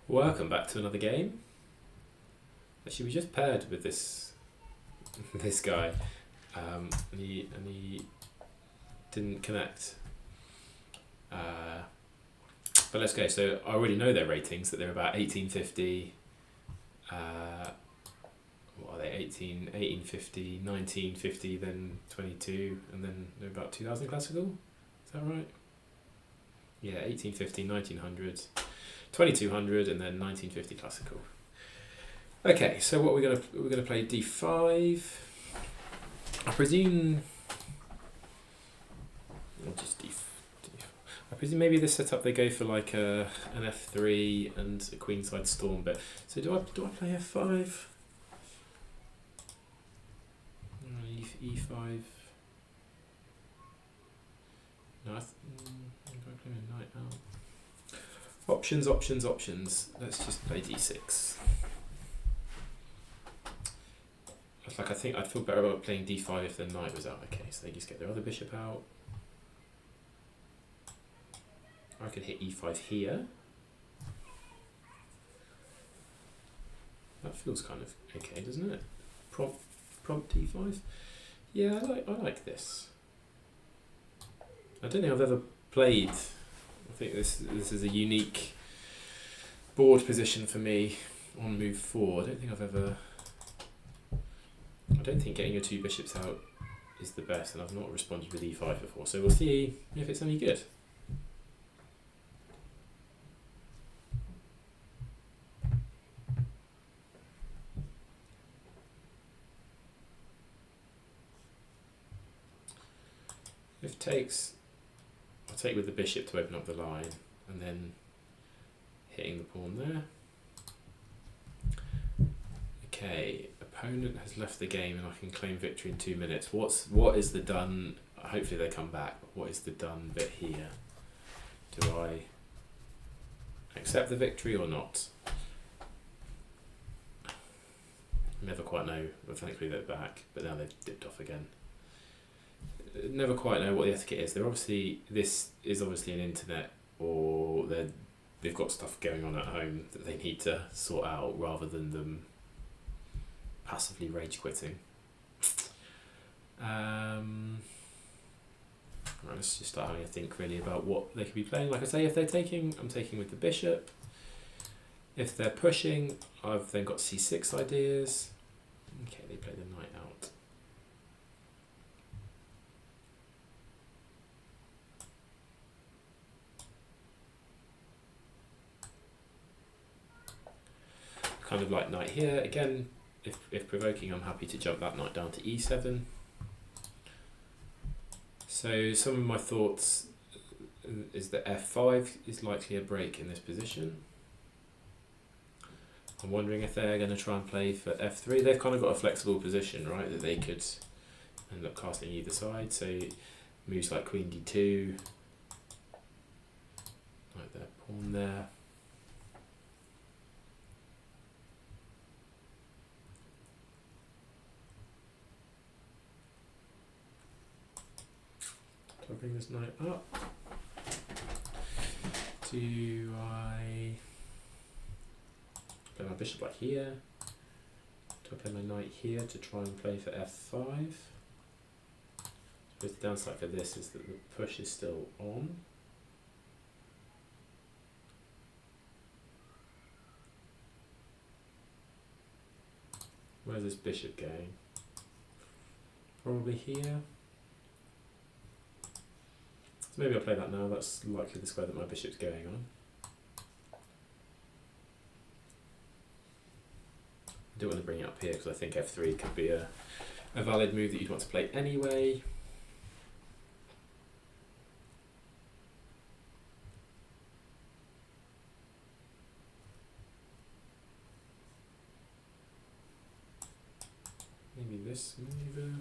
Welcome back to another game. Actually, we just paired with this guy, and he didn't connect. But let's go. So I already know their ratings, that they're about 1850. What are they? 1850, 1950, then 22, and then they're about 2000 classical. Is that right? Yeah, 1850, 1900, 2200, and then 1950 classical. Okay, so what we're gonna play d5. I presume. Or just d. I presume maybe this setup they go for like an f3 and a queenside storm bit. So do I play f5? E5. No, I play a knight out. Options. Let's just play d6. I think I'd feel better about playing d5 if the knight was out. Okay, so they just get their other bishop out. I could hit e5 here. That feels kind of okay, doesn't it? Prompt e5. Yeah, I like this. I don't think I've ever played. I think this is a unique board position for me on move 4. I don't think getting your two bishops out is the best, and I've not responded with e5 before, so we'll see if it's any good. If takes, I'll take with the bishop to open up the line, and then hitting the pawn there. Okay, opponent has left the game and I can claim victory in 2 minutes. What is the done? Hopefully they come back. But what is the done bit here? Do I accept the victory or not? Never quite know. Well, thankfully they're back, but now they've dipped off again. Never quite know what the etiquette is. This is obviously an internet, or they've got stuff going on at home that they need to sort out rather than them passively rage quitting. Right, let's just start having a think really about what they could be playing. Like I say, if they're taking, I'm taking with the bishop. If they're pushing, I've then got c6 ideas. Okay, they play the knight out. Kind of like knight here. Again, if provoking, I'm happy to jump that knight down to e7. So some of my thoughts is that f5 is likely a break in this position. I'm wondering if they're going to try and play for f3. They've kind of got a flexible position, right, that they could end up casting either side. So moves like queen d2, like their pawn there. Do I bring this knight up? Do I play my bishop like here? Do I play my knight here to try and play for f5? I suppose the downside for this is that the push is still on. Where's this bishop going? Probably here. So maybe I'll play that now. That's likely the square that my bishop's going on. I don't want to bring it up here because I think f3 could be a valid move that you'd want to play anyway. Maybe this maneuver.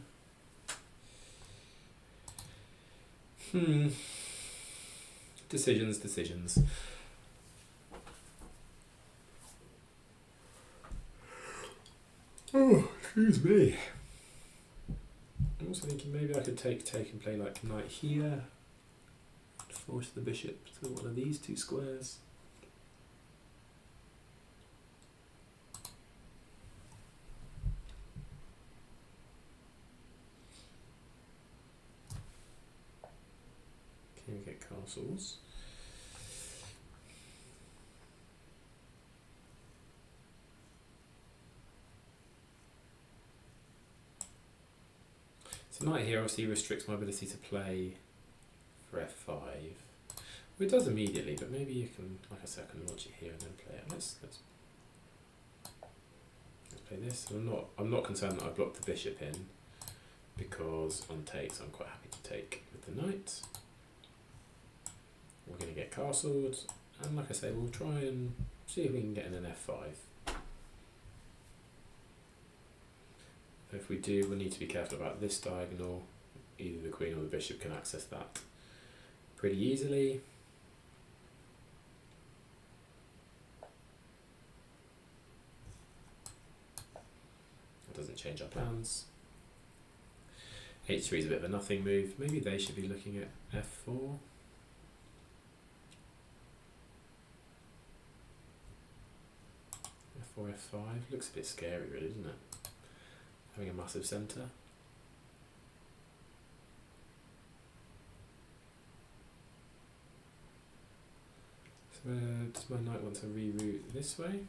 Decisions. Oh, excuse me. I'm also thinking maybe I could take and play like knight here. Force the bishop to one of these two squares. castles. So knight here obviously restricts my ability to play for f5. Well, it does immediately, but maybe you can, like I said, I can launch it here and then play it. Let's play this. I'm not concerned that I blocked the bishop in, because on takes I'm quite happy to take with the knight. We're going to get castled, and like I say, we'll try and see if we can get in an f5. If we do, we'll need to be careful about this diagonal. Either the queen or the bishop can access that pretty easily. That doesn't change our plans. h3 is a bit of a nothing move. Maybe they should be looking at f4. f4, f5. Looks a bit scary really, doesn't it? Having a massive centre. So does my knight want to reroute this way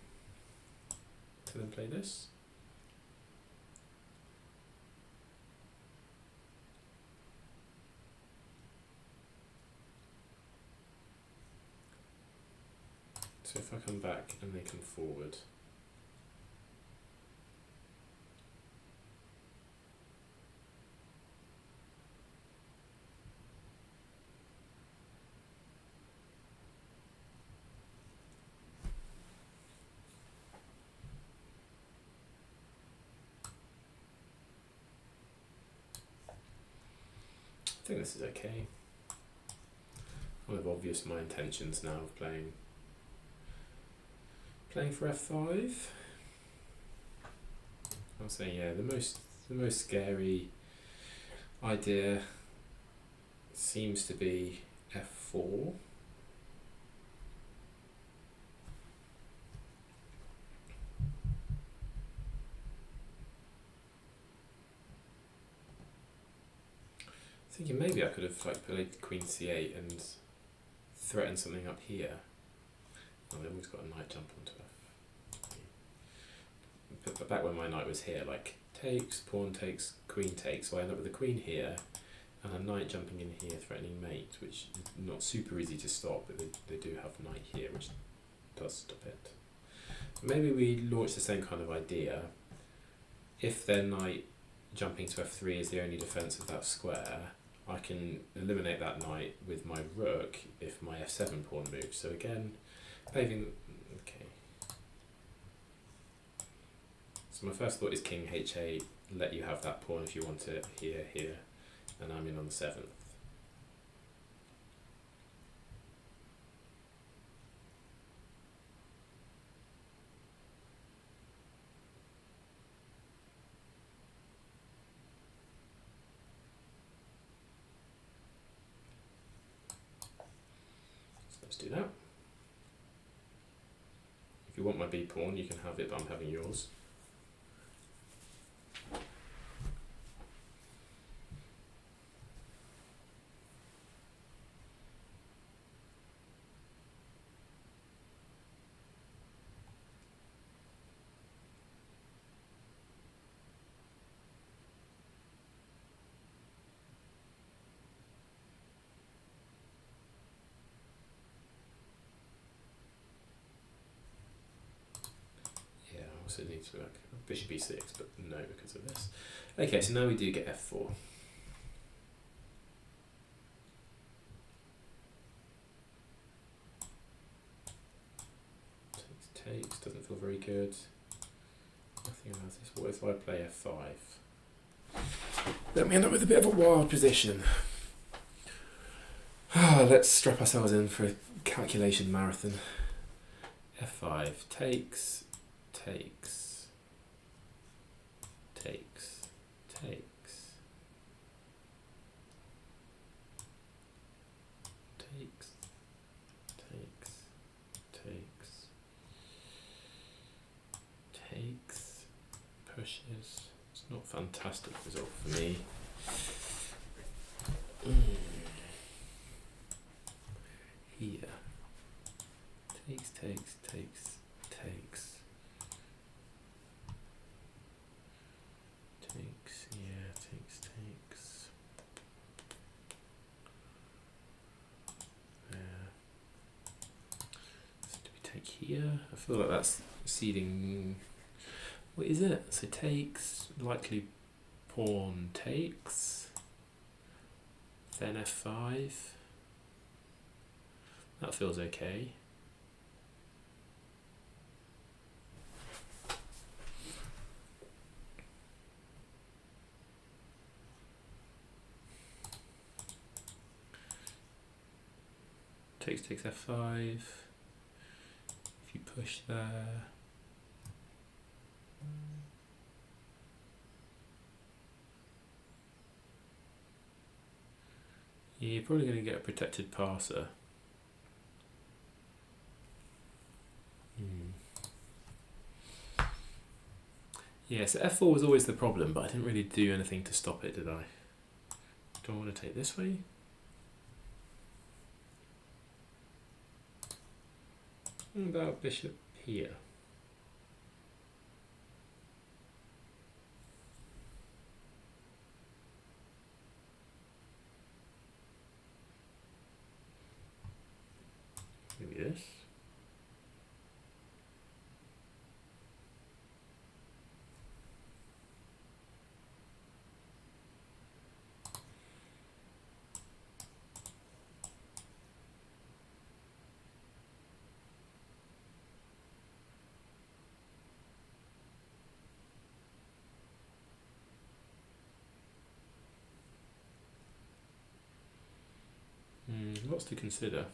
to then play this? So if I come back and they come forward, I think this is okay. Kind of obvious my intentions now of playing for f5. I'll say yeah, the most scary idea seems to be f4. Thinking maybe I could have like played queen c8 and threatened something up here. Oh, they've always got a knight jump onto f. But back when my knight was here, like takes, pawn takes, queen takes, so I end up with a queen here and a knight jumping in here threatening mate, which is not super easy to stop, but they do have knight here, which does stop it. Maybe we launch the same kind of idea. If their knight jumping to f3 is the only defence of that square, I can eliminate that knight with my rook if my f7 pawn moves. So again, paving. Okay. So my first thought is king h8, let you have that pawn if you want it here, here, and I'm in on the 7th. Let's do that. If you want my b pawn, you can have it, but I'm having yours. So it needs to work. Bishop e6, but no, because of this. Okay, so now we do get f4. Takes, doesn't feel very good. Nothing allows this. What if I play f5? Then we end up with a bit of a wild position. Let's strap ourselves in for a calculation marathon. f5 takes. Takes, takes, takes, takes, takes, takes, takes, pushes. It's not a fantastic result for me. here. Takes, takes, takes, takes. Takes, yeah, takes, takes. Yeah. So do we take here? I feel like that's ceding. What is it? So takes, likely pawn takes. Then f5. That feels okay. Takes, takes f5. If you push there. Yeah, you're probably going to get a protected passer. Yeah, so f4 was always the problem, but I didn't really do anything to stop it, did I? Do I want to take this way? What about bishop here? Maybe this. Lots to consider.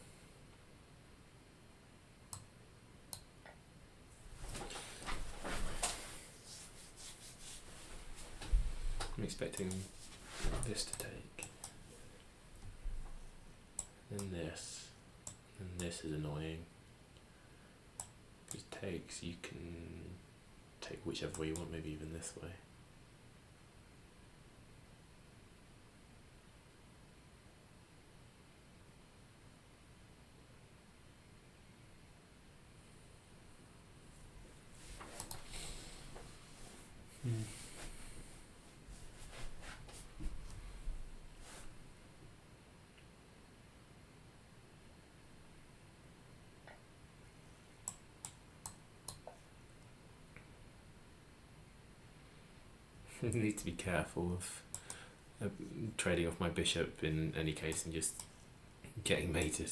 I'm expecting this to take. Then this. And this is annoying. Because takes, you can take whichever way you want, maybe even this way. I need to be careful of trading off my bishop in any case and just getting mated.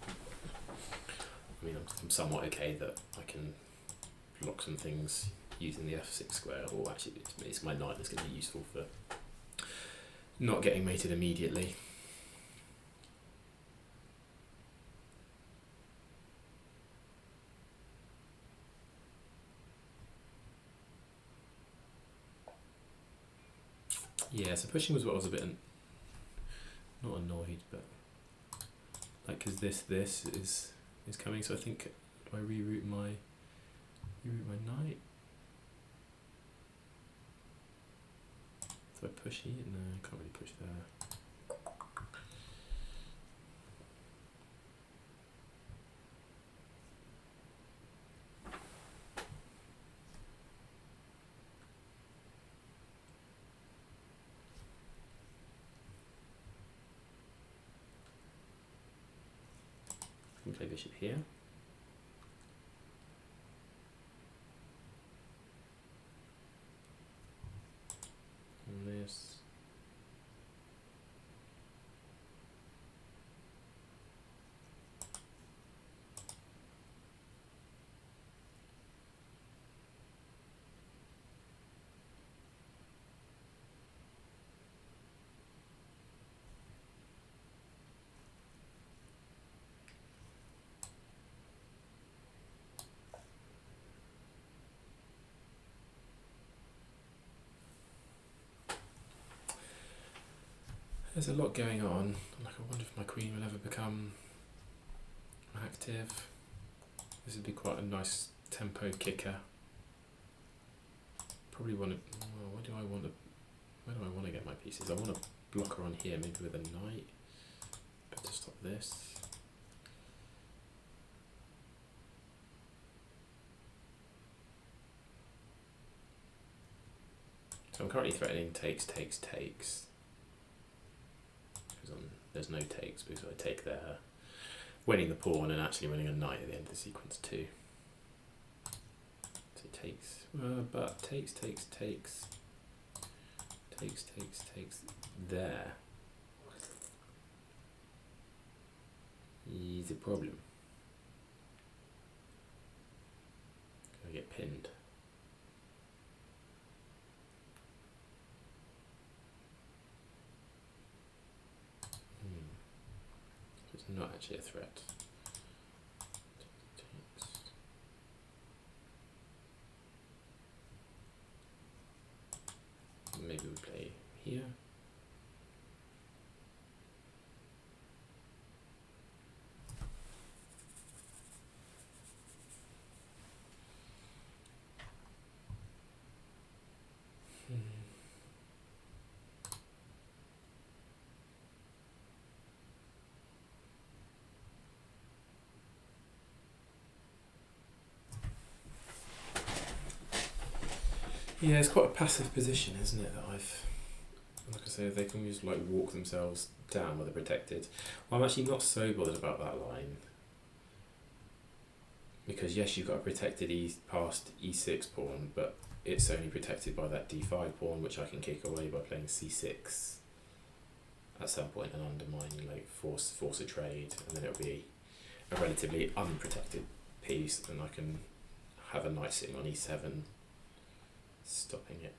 I mean, I'm somewhat okay that I can block some things using the f6 square, or actually it's my knight that's going to be useful for not getting mated immediately. Yeah, so pushing was what I was a bit, not annoyed, but like, because this is coming, so I think, do I reroute my knight? Do I push here? No, I can't really push there. I can play bishop here. And this. There's a lot going on. Like, I wonder if my queen will ever become active. This would be quite a nice tempo kicker. Probably want to. Well, where do I want to get my pieces? I want to block her on here, maybe with a knight, to stop this. So I'm currently threatening takes. There's no takes because I take there, winning the pawn and actually winning a knight at the end of the sequence too. So it takes, but takes there is a problem. I get pinned. So it's not actually a threat. Maybe we play here. Yeah, it's quite a passive position, isn't it? That like I say, they can just like walk themselves down where they're protected. Well, I'm actually not so bothered about that line because yes, you've got a protected past e6 pawn, but it's only protected by that d5 pawn, which I can kick away by playing c6 at some point and undermining, like force a trade, and then it'll be a relatively unprotected piece, and I can have a knight sitting on e7. Stopping it.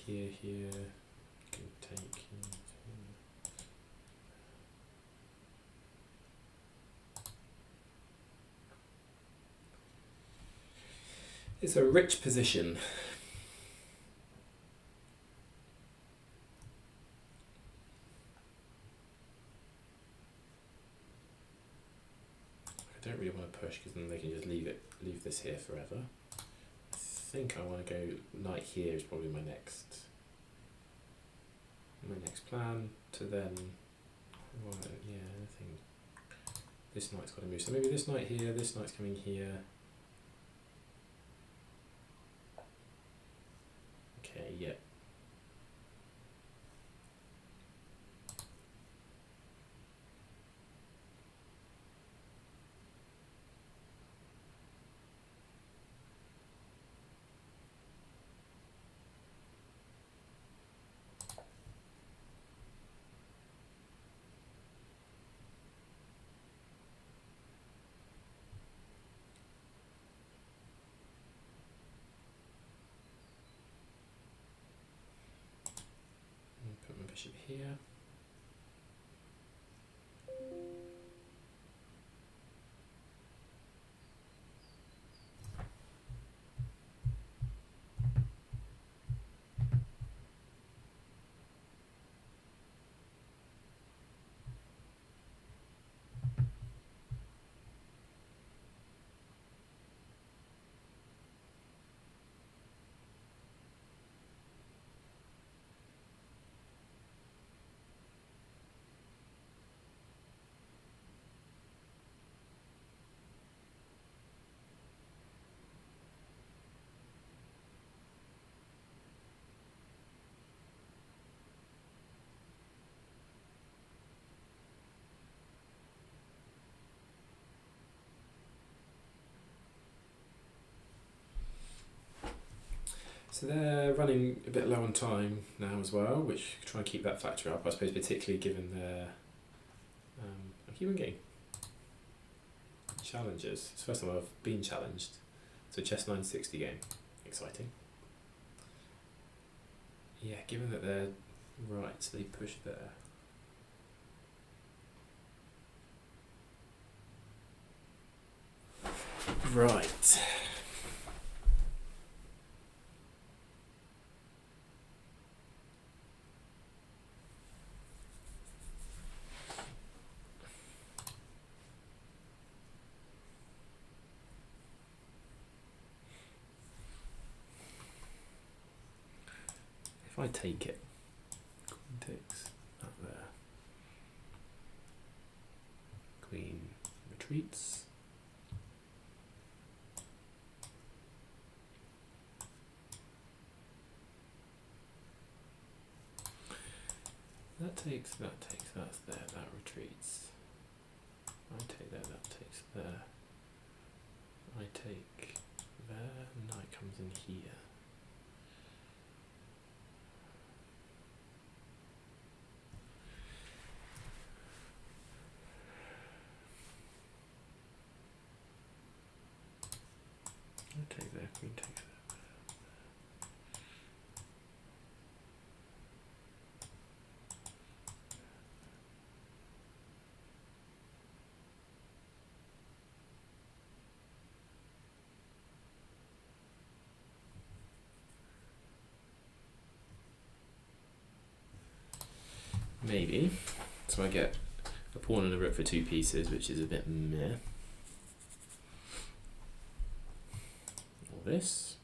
Here, can take here. It's a rich position. I don't really want to push because then they can just leave this here forever. I think I want to go knight here is probably my next plan to then. Well, yeah, I think this knight's got to move. So maybe this knight here. This knight's coming here. Okay, yeah. Put my bishop here. So they're running a bit low on time now as well, which try and keep that factor up, I suppose, particularly given their. I keep on getting challenges. It's the first time I've been challenged. So chess 960 game, exciting. Yeah, given that they're right, so they push there. Right. I take it, queen takes that there. Queen retreats. That takes, that's there, that retreats. I take there, that takes there. I take there, knight comes in here. I take there, queen takes there. Maybe. So I get a pawn and a rook for 2 pieces, which is a bit meh. Or this.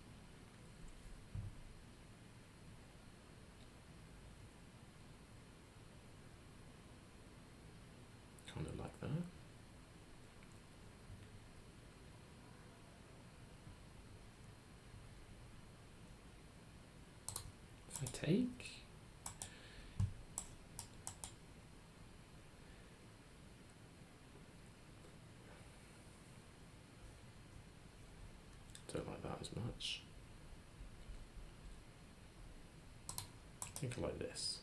Kind of like that. If I take, don't like that as much. I think I like this.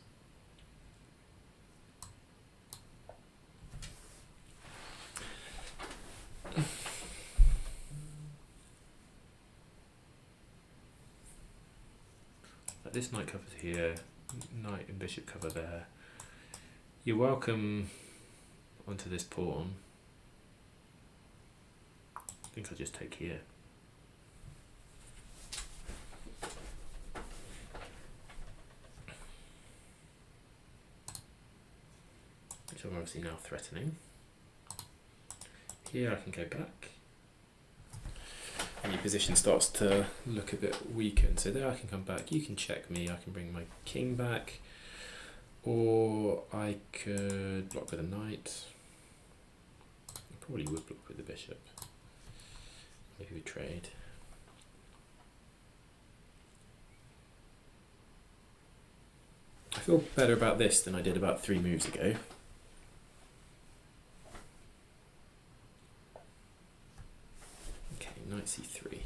Like this knight covers here, knight and bishop cover there. You're welcome onto this pawn. I think I'll just take here. Which I'm obviously now threatening. Here I can go back. And your position starts to look a bit weakened. So there I can come back, you can check me, I can bring my king back. Or I could block with a knight. I probably would block with the bishop. Maybe we trade. I feel better about this than I did about 3 moves ago. Okay, knight c3.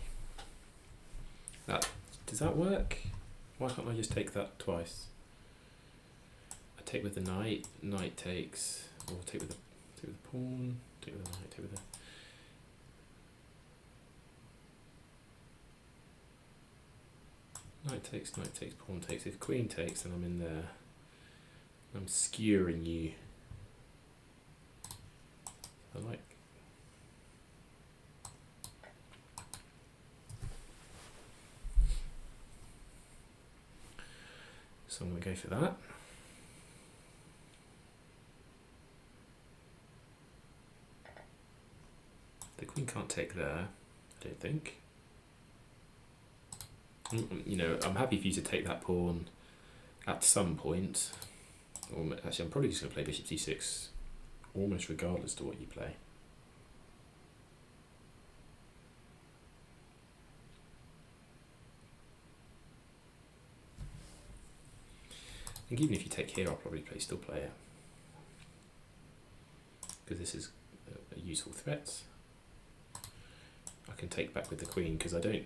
Does that work? Why can't I just take that twice? I take with the knight, knight takes, or take with the pawn, take with the knight, take with the... Knight takes, pawn takes. If queen takes, then I'm in there. I'm skewering you. I like. So I'm going to go for that. The queen can't take there, I don't think. You know, I'm happy for you to take that pawn at some point. Or actually, I'm probably just going to play bishop c6 almost regardless to what you play. I think even if you take here, I'll probably still play it. Because this is a useful threat. I can take back with the queen because I don't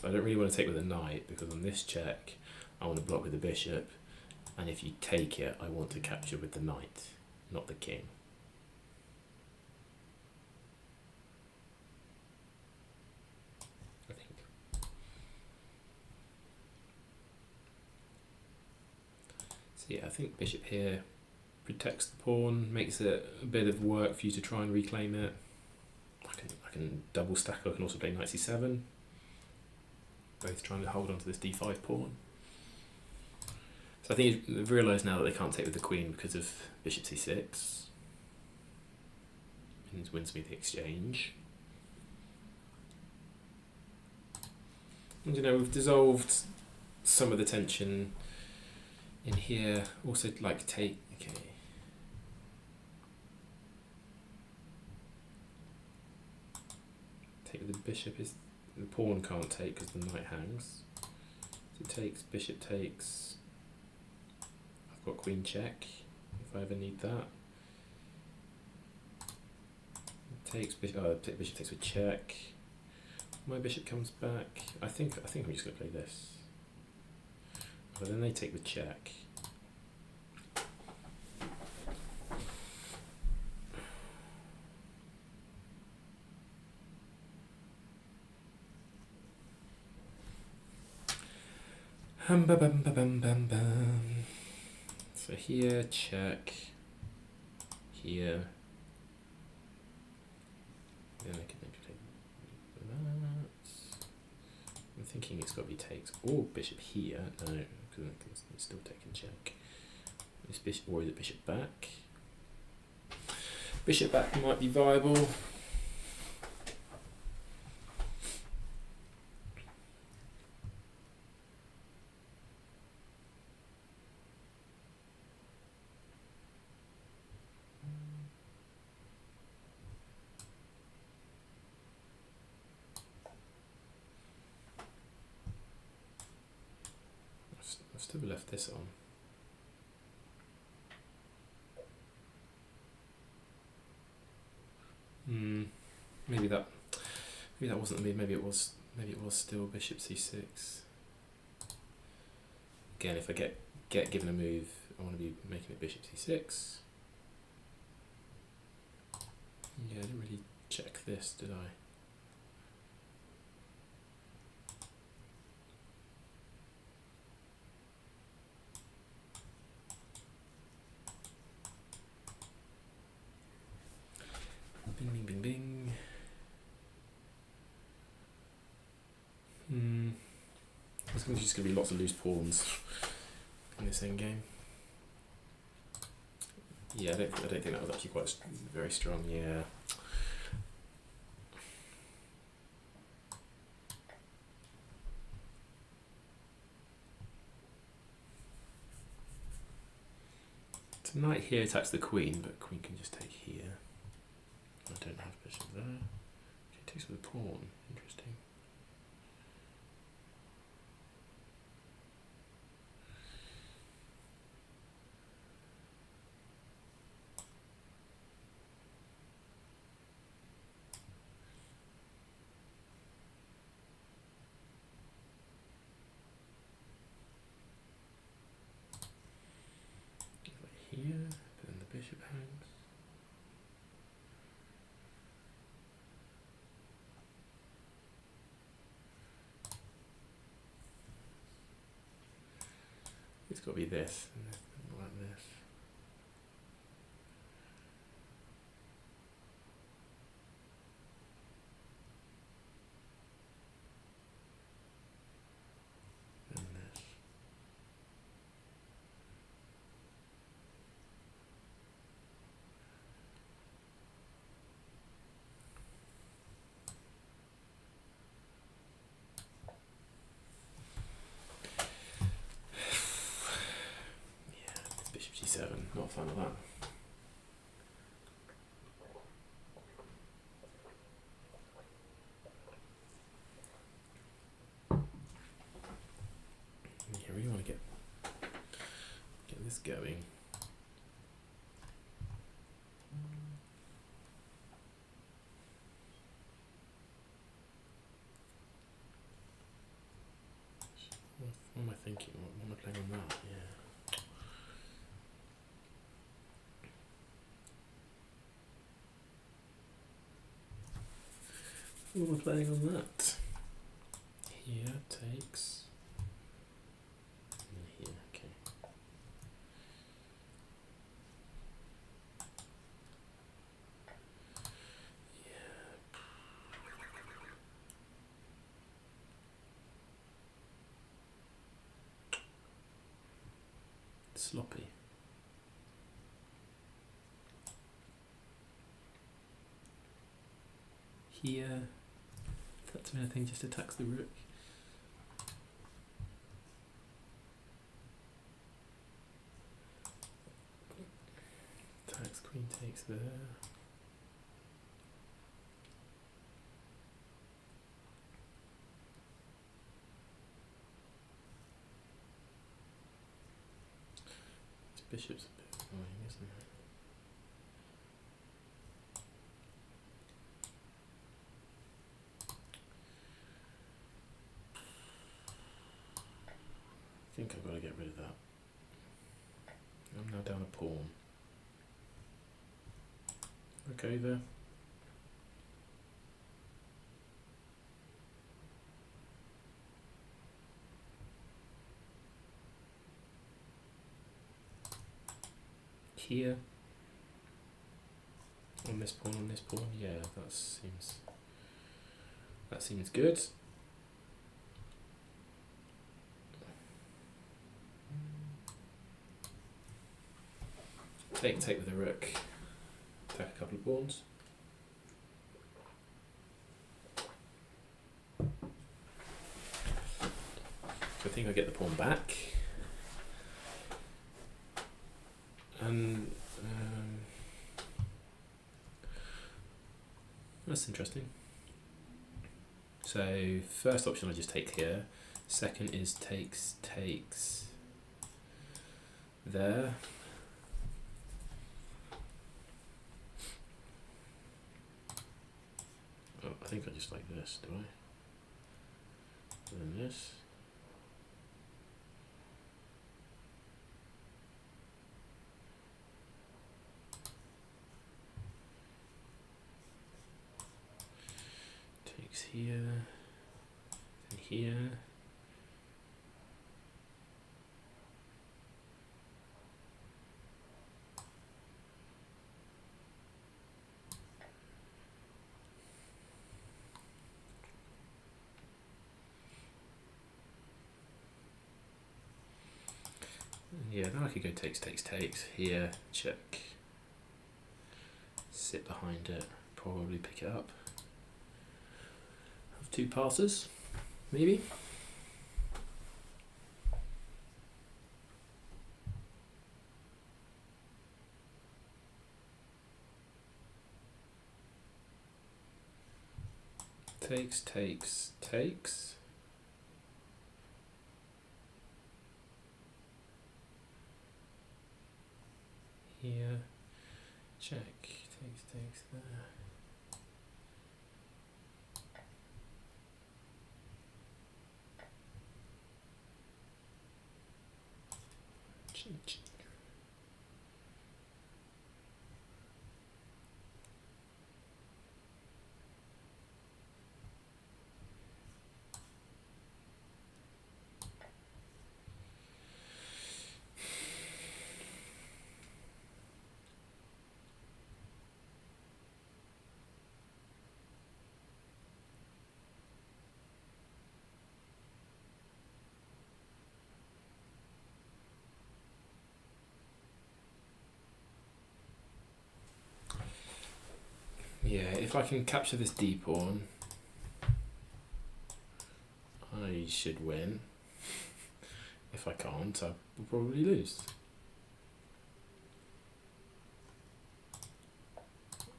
really want to take with a knight, because on this check I want to block with the bishop, and if you take it I want to capture with the knight, not the king. I think. So yeah, I think bishop here protects the pawn, makes it a bit of work for you to try and reclaim it. I can double stack. I can also play knight c7, both trying to hold on to this d5 pawn. So I think they've realised now that they can't take with the queen because of bishop c6. And wins me the exchange. And you know, we've dissolved some of the tension in here, also like take, okay. Take the bishop is, the pawn can't take because the knight hangs. So takes, bishop takes. I've got queen check if I ever need that. Takes bishop, bishop takes with check. My bishop comes back. I think I'm just gonna play this. But then they take the check. Bum, ba, bum, ba, bum, bum, bum. So here, check. Here. Then I can maybe take that. I'm thinking it's got to be takes. Or bishop here. No, because it's still taking check. Is bishop, or is it bishop back? Bishop back might be viable. I've still left this on. Maybe that wasn't me. Maybe it was still bishop c6. Again, if I get given a move, I want to be making it bishop c6. Yeah, I didn't really check this, did I? Bing, bing, bing, bing. There's just going to be lots of loose pawns in this endgame. Yeah, I don't think that was actually quite very strong. Yeah. So knight here attacks the queen, but queen can just take here. I don't have bishop there. Okay, takes with a pawn. Interesting. Here, then the bishop hangs. It's got to be this, and like this. And this. Bishop g7, not a fan of that. Yeah, I really want to get this going. What am I thinking? What am I playing on that? Yeah. What am I playing on that? Here takes. And here, okay. Yeah. Sloppy. Here. That's anything, just attacks the rook. takes there. This bishop's a bit annoying, isn't it? I think I've got to get rid of that. I'm now down a pawn. Okay there. Here. On this pawn, yeah, that seems good. Take with the rook. Attack a couple of pawns. So I think I get the pawn back. And that's interesting. So first option I just take here. Second is takes there. Oh, I think I just like this, do I? And then this. Takes here, and here. Yeah, then I could go takes here, check, sit behind it, probably pick it up. Have two passes, maybe. Takes. Here, check, takes there. Check. Yeah, if I can capture this D pawn, I should win. If I can't, I will probably lose.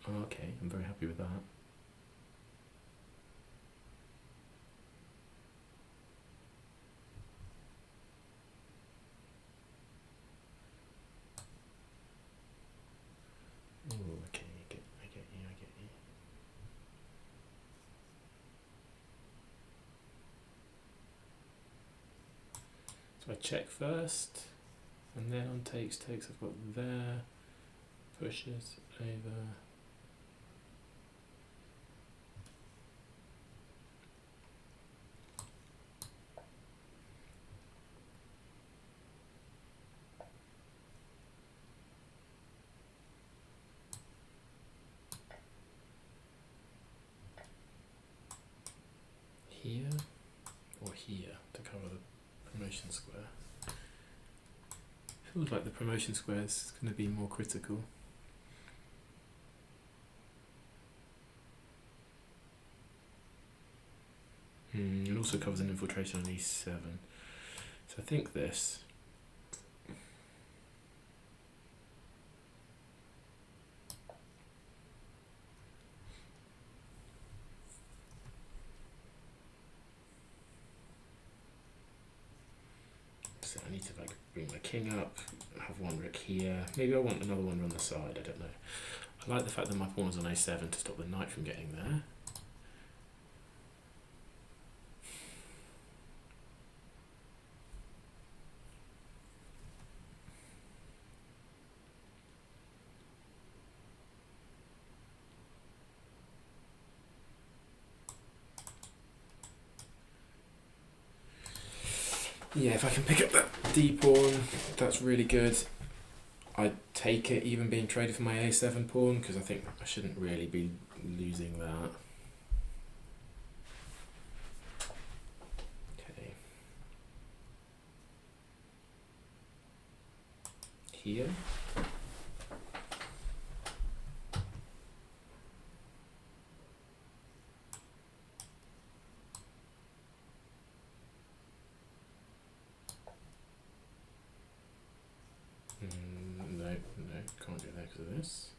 Okay, I'm very happy with that. Oh, okay, I get you. So I check first, and then on takes, I've got there, pushes over. Here or here to cover the promotion square. Feels like the promotion square is going to be more critical. It also covers an infiltration on e7. So I think this. that's it. I need to like bring my king up, have one rook here. Maybe I want another one on the side, I don't know. I like the fact that my pawn is on a7 to stop the knight from getting there. Yeah, if I can pick up that d pawn, that's really good. I'd take it even being traded for my a7 pawn, because I think I shouldn't really be losing that. Okay. Here. No, can't do that because of this.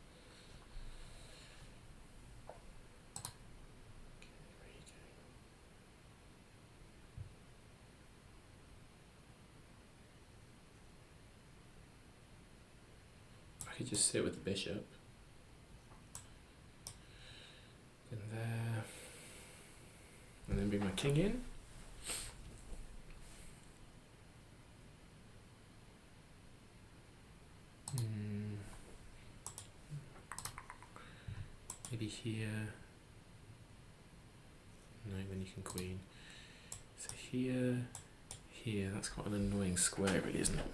I could just sit with the bishop. In there. And then bring my king in. Maybe here. No, then you can queen. So here, here, that's quite an annoying square really, isn't it?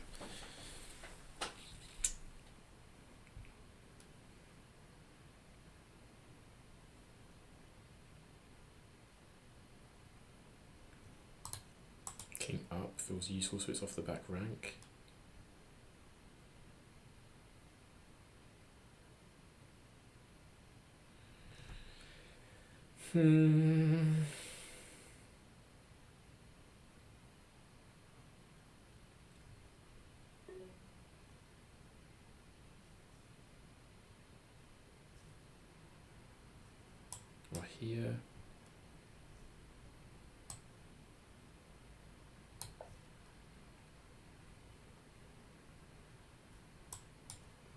King up feels useful, so it's off the back rank. Or here.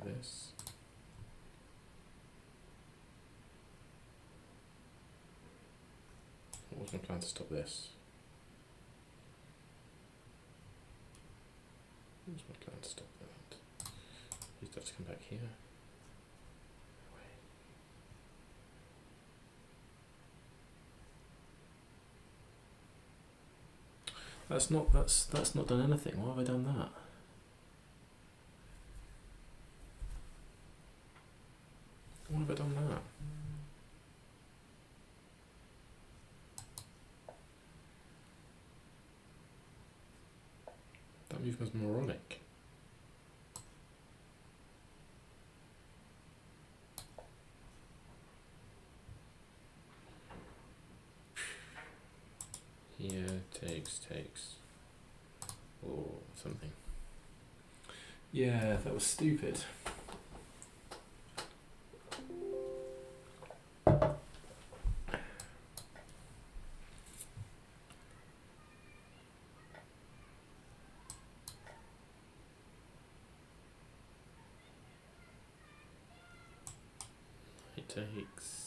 This. What was my plan to stop this? What was my plan to stop that? You'd have to come back here. That's not done anything. Why have I done that? Why have I done that? That move was moronic. Here, takes, or something. Yeah, that was stupid. It takes.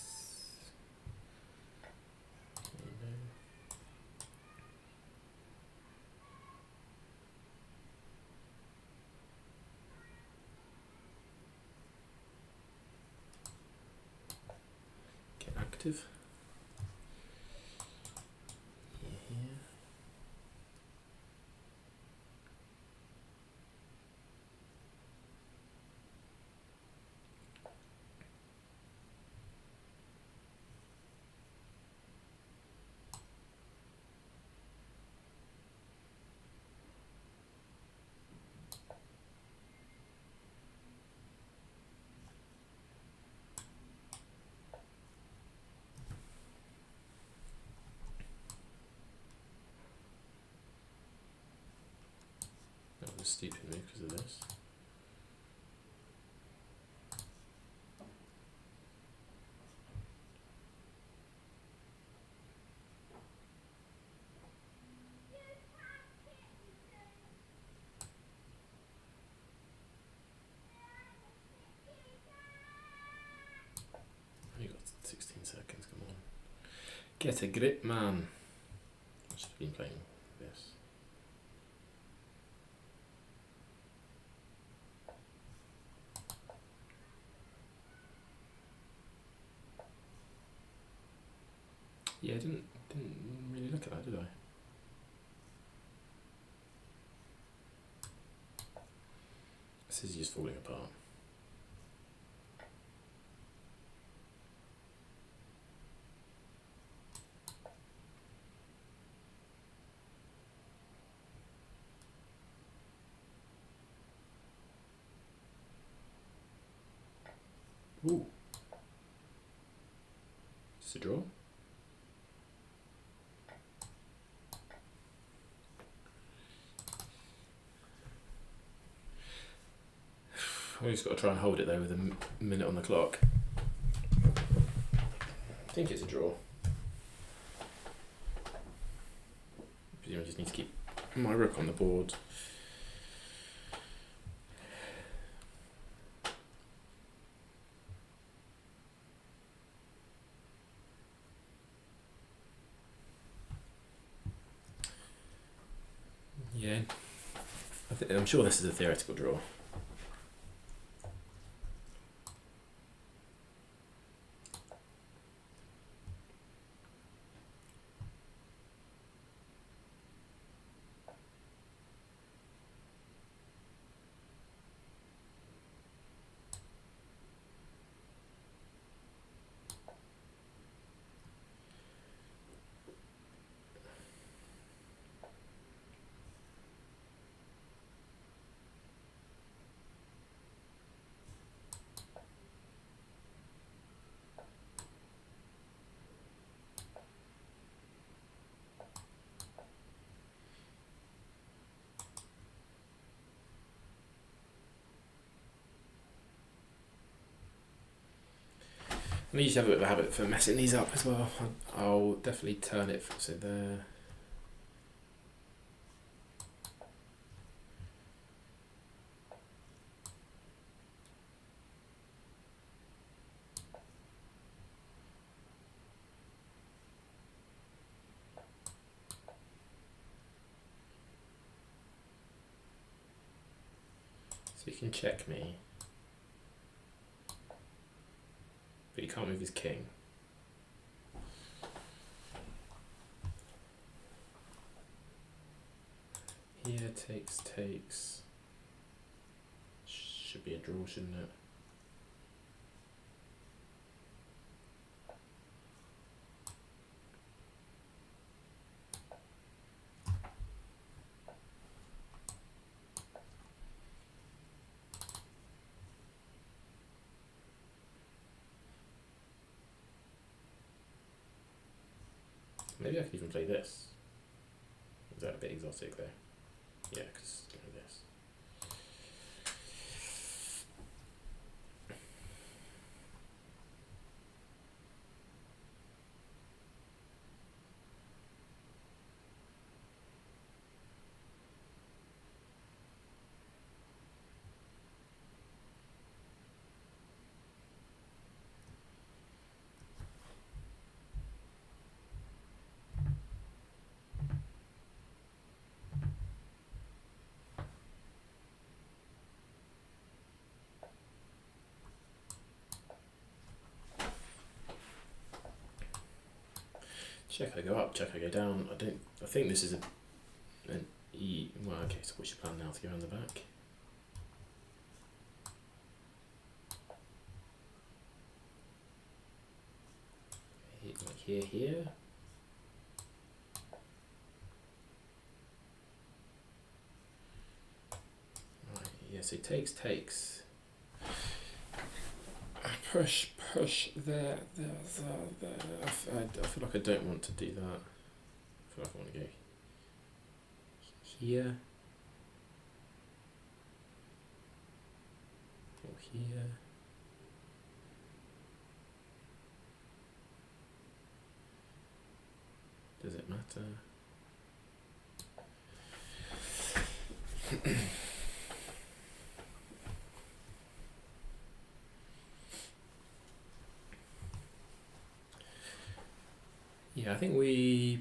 Get active. Here. That was a stupid move because of this. Get a grip, man. I should have been playing this. Yeah, I didn't really look at that, did I? This is just falling apart. Ooh. It's a draw. We've just got to try and hold it though with a minute on the clock. I think it's a draw. I just need to keep my rook on the board. Yeah, I'm sure this is a theoretical draw. I used to have a bit of a habit for messing these up as well. I'll definitely turn it so there. So he can check me, but he can't move his king. Here, takes. Should be a draw, shouldn't it? Maybe I could even play this. Is that a bit exotic though? Yeah, because look at this. Check I go up, check I go down. I think this is an E. Well, okay, so what's your plan now to go around the back? Like here. Right, yeah, so takes. Push there. I feel like I don't want to do that. I feel like I want to go here or here. Does it matter? Yeah, I think we,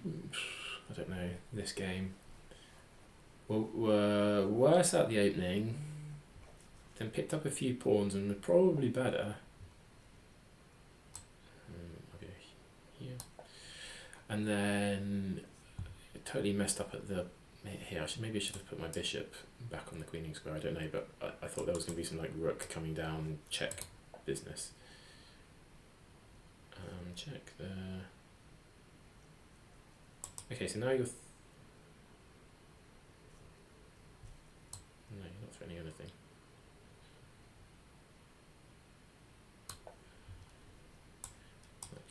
I don't know, this game, were worse at the opening, then picked up a few pawns and were probably better. I'll go here. And then it totally messed up at the, here, maybe I should have put my bishop back on the queening square, I don't know, but I thought there was going to be some like rook coming down check business. Check there. Okay, so now you're... No, you're not threatening anything.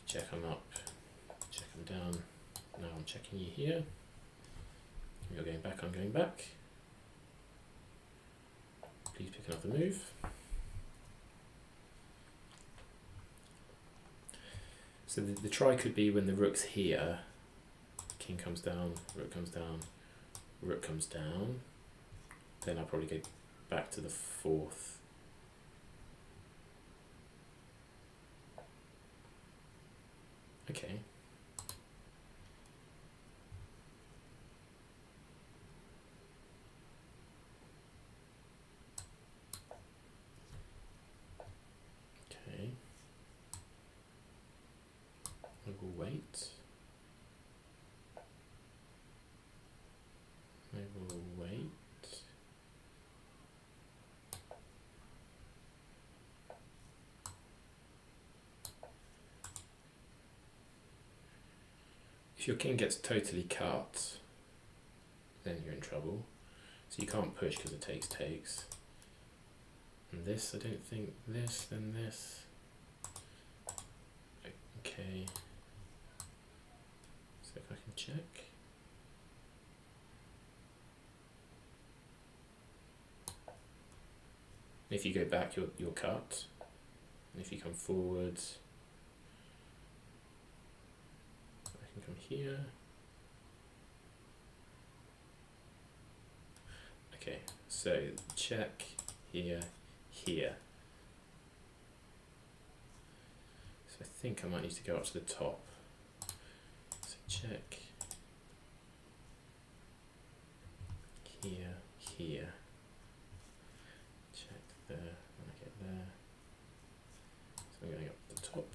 Check them up, check them down. Now I'm checking you here. You're going back, I'm going back. Please pick another move. So the try could be when the rook's here, king comes down, rook comes down, rook comes down. Then I'll probably go back to the fourth. Okay. Okay. I will wait. I will wait. If your king gets totally cut, then you're in trouble. So you can't push because it takes. And this, I don't think, this, then this. Okay. So if I can check. If you go back, you're cut. And if you come forward, I can come here. Okay, so check here, here. So I think I might need to go up to the top. So check here, here. Check there, when I get there. So I'm going up to the top.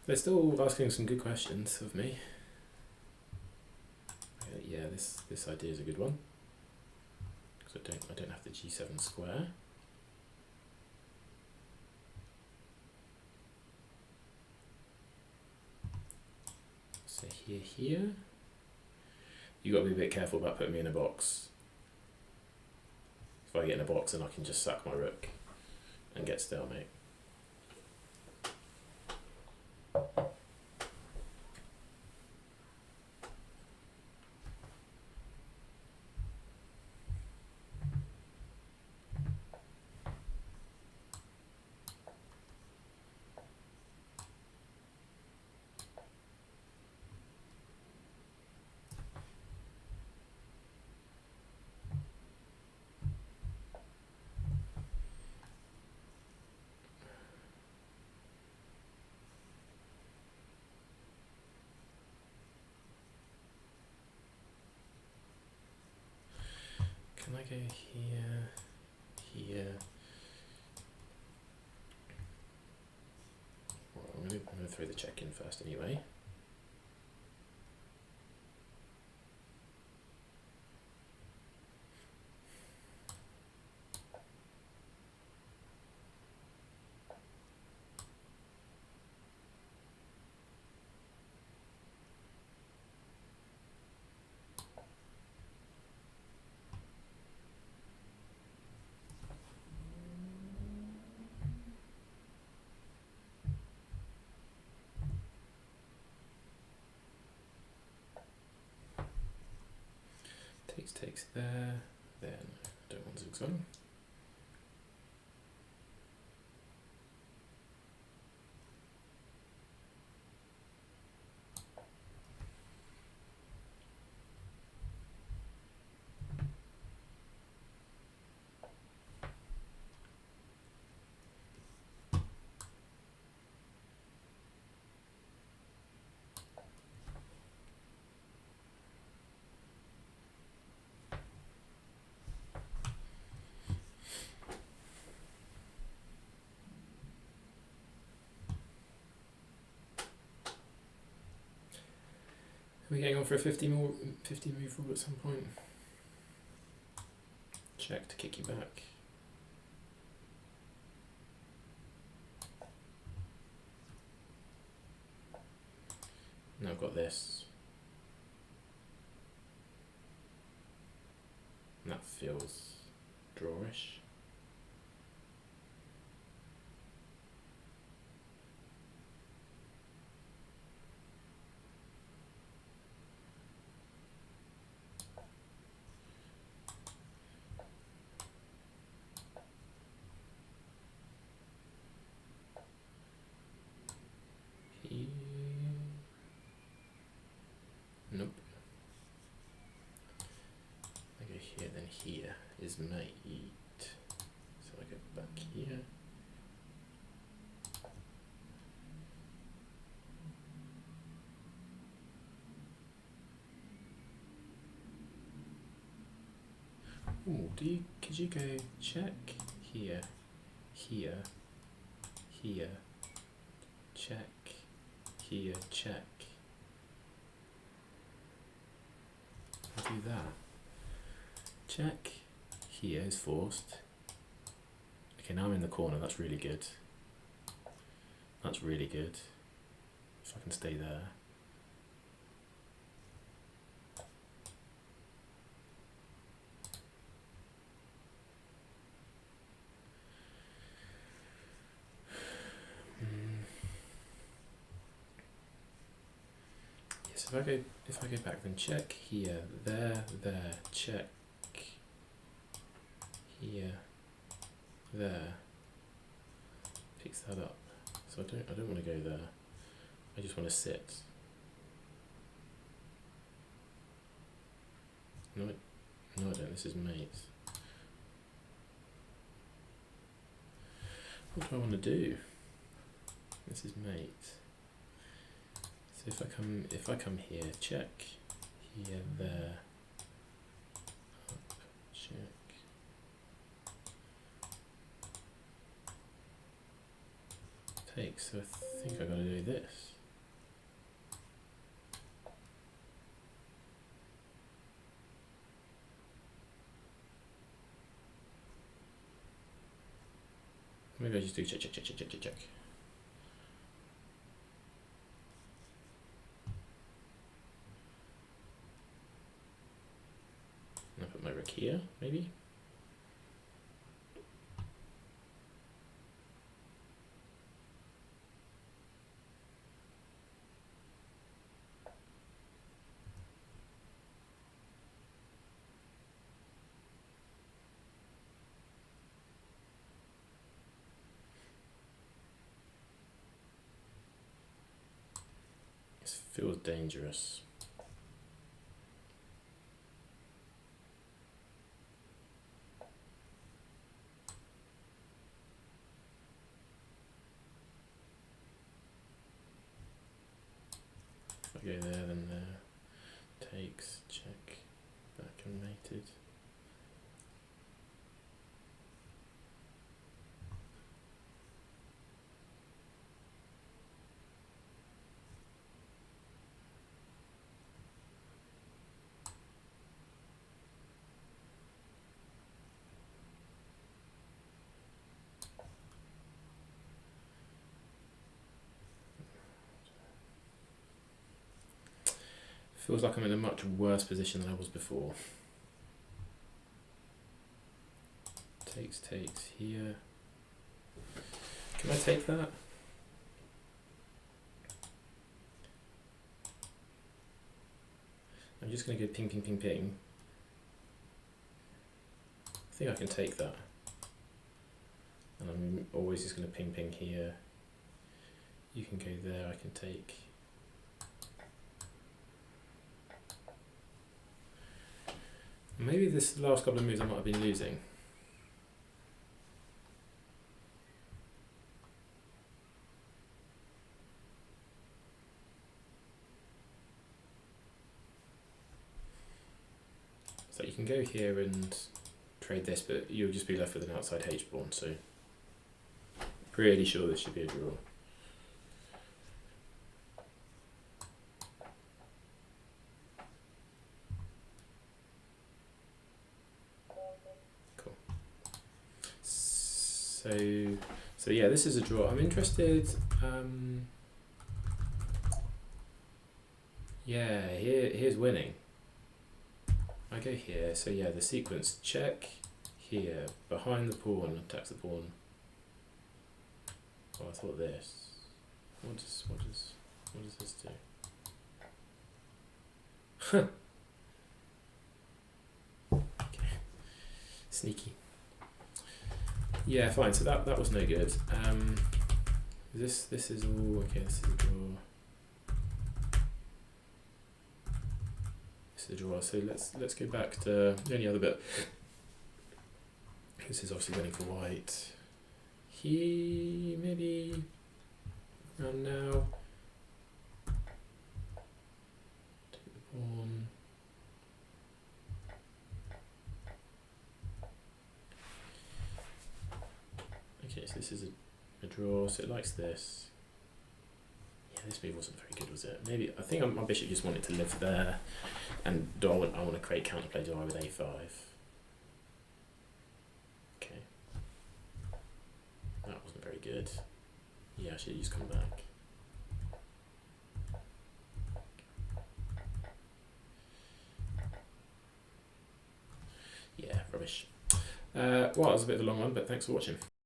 They're still asking some good questions of me. Yeah, this idea is a good one. Because I don't have the G7 square. So here. You got to be a bit careful about putting me in a box. If I get in a box, then I can just sack my rook and get stalemate. Can I go here, here? Well, I'm going to throw the check in first anyway. Takes there, then I don't want zigzag. we getting on for a 50 move rule at some point? Check to kick you back. Now I've got this. And that feels drawish. Nope. I go here, then here is mate. So I go back here. Ooh, could you go check here, here, here, check, here, check. I'll do that. Check here is forced. Okay, now I'm in the corner, that's really good. That's really good. If I can stay there. Yes, if I go back, then check here, there, check here, there. Picks that up. So I don't want to go there. I just want to sit. No, I don't. This is mates. What do I want to do? This is mate. So if I come here, check here, there, up, check. Take. So I think I got to do this. Maybe I just do check. And I put my rook here, maybe. This feels dangerous. If I go there, then there. Takes, check, back and mated. Feels like I'm in a much worse position than I was before. Takes here. Can I take that? I'm just going to go ping. I think I can take that. And I'm always just going to ping here. You can go there, I can take. Maybe this last couple of moves I might have been losing. So you can go here and trade this, but you'll just be left with an outside H pawn, so pretty sure this should be a draw. So yeah, this is a draw. I'm interested. Yeah, here's winning. I go here. So yeah, the sequence check here behind the pawn, attacks the pawn. Oh, I thought this. What does this do? Okay, sneaky. Yeah, fine. So that was no good. This is all okay. This is a draw. This is a draw. So let's go back to the only other bit. This is obviously winning for white. He maybe around now. Take the pawn. Okay, so this is a draw, so it likes this. Yeah, this move wasn't very good, was it? Maybe, I think my bishop just wanted to live there, and I want to create counterplay, do I, with a5? Okay. That wasn't very good. Yeah, I should have just come back. Yeah, rubbish. Well, it was a bit of a long one, but thanks for watching.